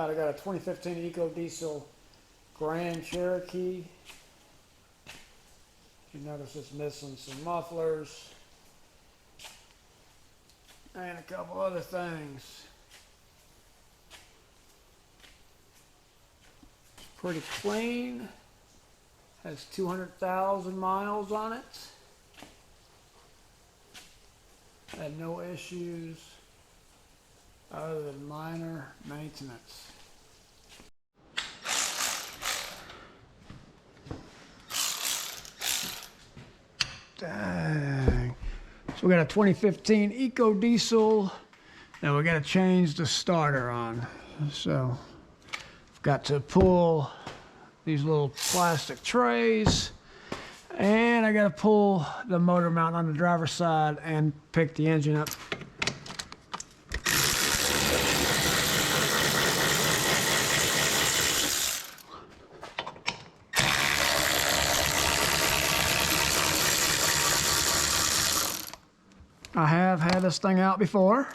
I got a 2015 EcoDiesel Grand Cherokee. You notice it's missing some mufflers and a couple other things. It's pretty clean. Has 200,000 miles on it. Had no issues other than minor maintenance. Dang. So we got a 2015 EcoDiesel that we got to change the starter on. So I've got to pull these little plastic trays, and I got to pull the motor mount on the driver's side and pick the engine up. I have had this thing out before.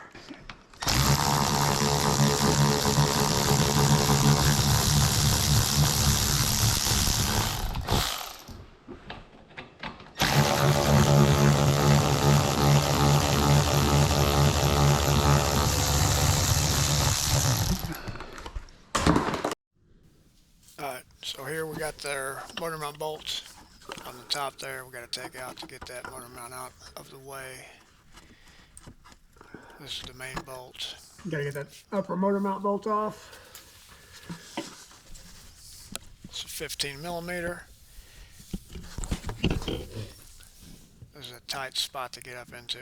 Alright, so here we got their motor mount bolts on the top there. We got to take out to get that motor mount out of the way. This is the main bolt. You got to get that upper motor mount bolt off. It's a 15 millimeter. This is a tight spot to get up into.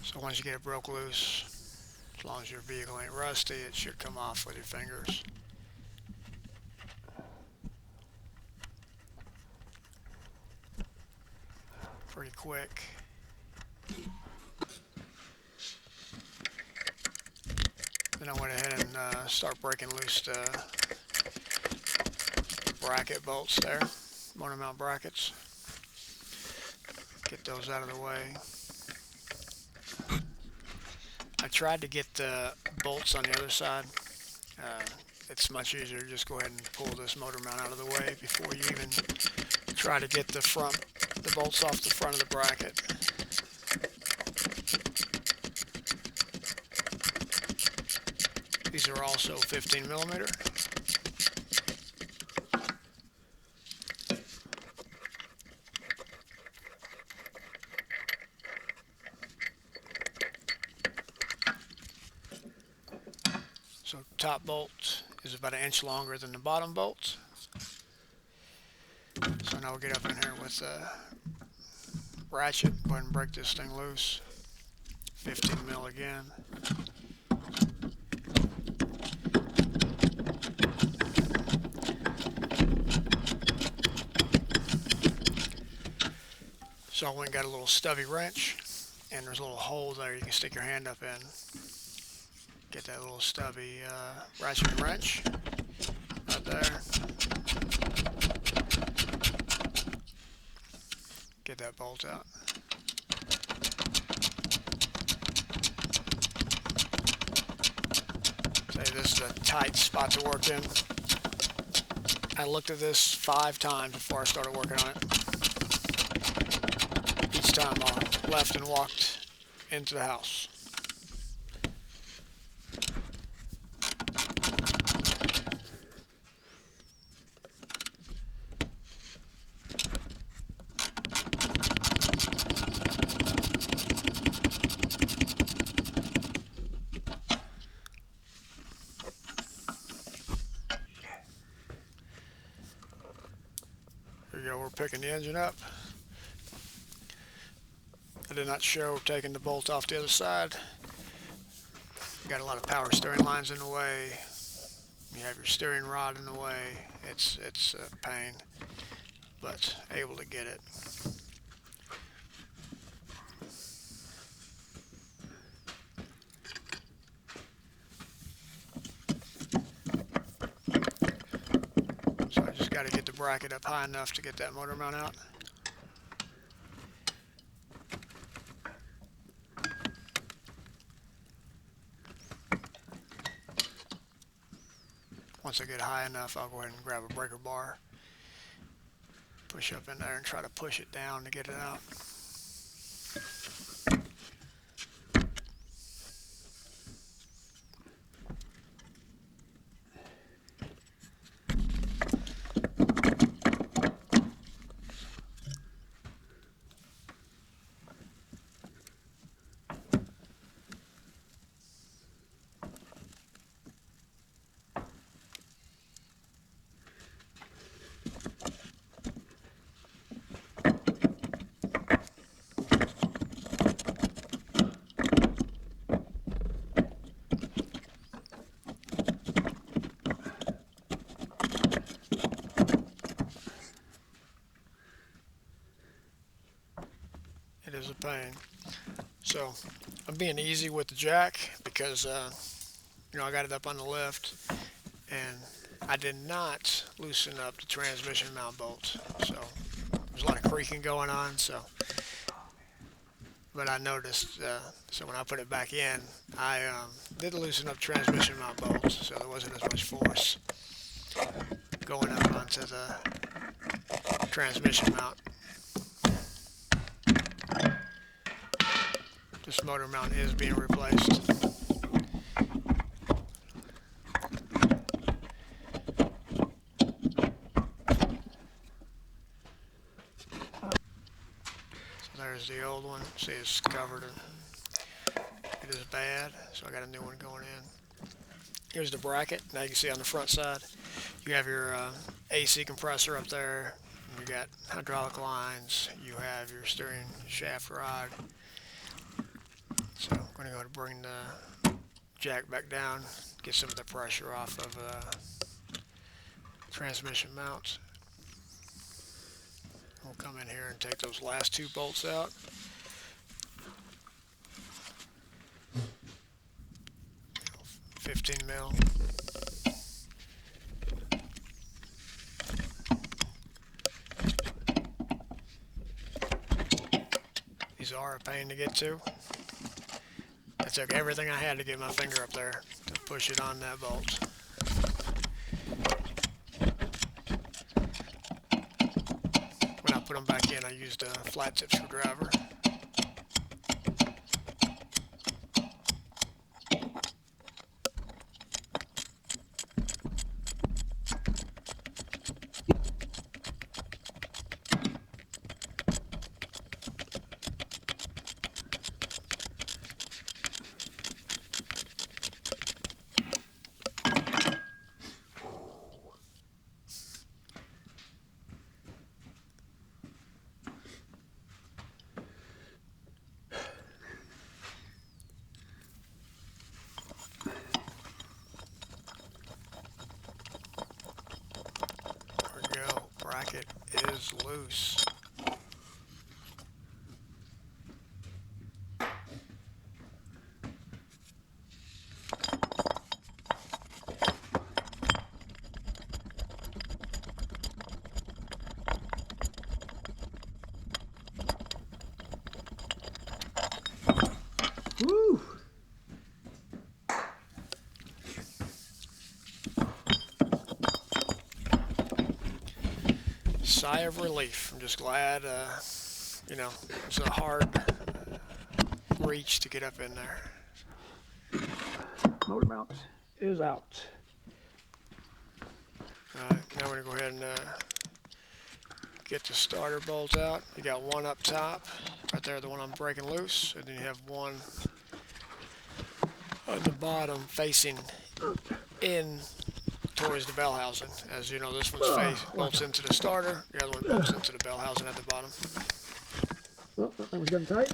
So once you get it broke loose, as long as your vehicle ain't rusty, it should come off with your fingers. Pretty quick. Then I went ahead and start breaking loose the bracket bolts there, motor mount brackets. Get those out of the way. I tried to get the bolts on the other side. It's much easier to just go ahead and pull this motor mount out of the way before you even try to get the bolts off the front of the bracket. These are also 15 millimeter. So top bolt is about 1 inch longer than the bottom bolts. So now we'll get up in here with a ratchet, go ahead and break this thing loose. 15 mil again. So I went and got a little stubby wrench, and there's a little hole there you can stick your hand up in. Get that little stubby ratchet and wrench right there. Get that bolt out. Say this is a tight spot to work in. I looked at this 5 times before I started working on it. Each time I left and walked into the house. Here we go, we're picking the engine up. I did not show taking the bolt off the other side. You got a lot of power steering lines in the way. You have your steering rod in the way. It's a pain, but able to get it. So I just got to get the bracket up high enough to get that motor mount out. Once I get high enough, I'll go ahead and grab a breaker bar, push up in there and try to push it down to get it out. It is a pain. So I'm being easy with the jack because I got it up on the lift and I did not loosen up the transmission mount bolt. So there's a lot of creaking going on. But I noticed, so when I put it back in, I did loosen up transmission mount bolts, so there wasn't as much force going up onto the transmission mount. This motor mount is being replaced. So there's the old one. See, it's covered. It is bad, so I got a new one going in. Here's the bracket. Now you can see on the front side, you have your AC compressor up there. You got hydraulic lines. You have your steering shaft rod. So I'm going to go to bring the jack back down, get some of the pressure off of the transmission mounts. We'll come in here and take those last two bolts out. $15 mil. These are a pain to get to. I took everything I had to get my finger up there to push it on that bolt. When I put them back in, I used a flat tip screwdriver. Bracket is loose. Woo! Sigh of relief. I'm just glad, it's a hard reach to get up in there. Motor mount is out. Alright, now we're going to go ahead and get the starter bolt out. You got one up top, right there, the one I'm breaking loose, and then you have one at the bottom facing in towards the bell housing. As you know, this one's bolts into the starter, the other one bolts into the bell housing at the bottom. Well, that one's getting tight.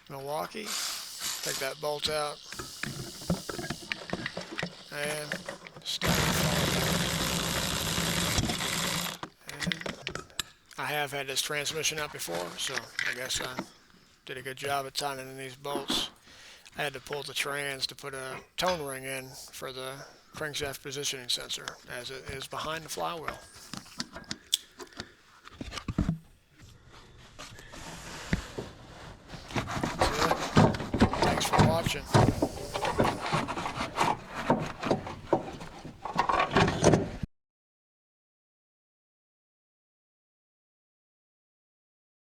Milwaukee, take that bolt out and start it. I have had this transmission out before, so I guess I did a good job at tightening these bolts. I had to pull the trans to put a tone ring in for the crankshaft positioning sensor, as it is behind the flywheel. That's it. Thanks for watching.